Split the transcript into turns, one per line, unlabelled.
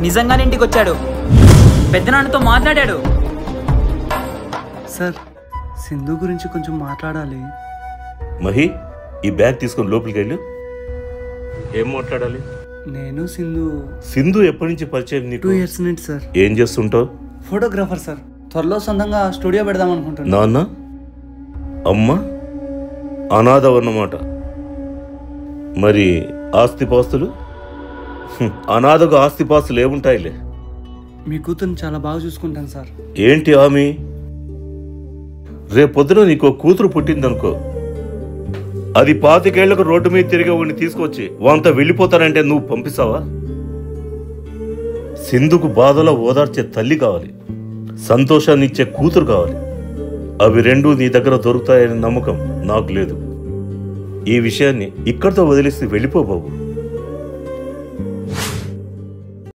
నిజంగానే ఇంటికి వచ్చాడు, పెద్దనాన్నతో మాట్లాడాడు.
సార్, సింధు గురించి కొంచెం మాట్లాడాలి.
మహి, ఈ బ్యాగ్ తీసుకొని లోపలికి వెళ్ళు. ఏం మాట్లాడాలి?
నేను
సింధు ఎప్పటి నుంచి పరిచయం నీకు?
2 years నుంచి సార్.
ఏం చేస్తుంటావు?
Photographer sir. త్వరలో సొంతంగా స్టూడియో పెడదాం అనుకుంటున్నాను.
నాన్న అమ్మ అనాథవన్నమాట. మరి ఆస్తిపాస్తులు? అనాథకు ఆస్తిపాస్తులు ఏముంటాయిలే.
మీ కూతుర్ని చాలా బాగా చూసుకుంటాను సార్.
ఏంటి ఆమె? రేపొద్దున నీకు కూతురు పుట్టిందనుకో, అది 25 ఏళ్లకు రోడ్డు మీద తిరిగే వాడిని తీసుకొచ్చి వాంతా వెళ్ళిపోతానంటే నువ్వు పంపిస్తావా? సింధుకు బాధలో ఓదార్చే తల్లి కావాలి, సంతోషాన్ని ఇచ్చే కూతురు కావాలి. అవి రెండూ నీ దగ్గర దొరుకుతాయనే నమ్మకం నాకు లేదు. ఈ విషయాన్ని ఇక్కడితో వదిలేసి వెళ్ళిపో బాబు.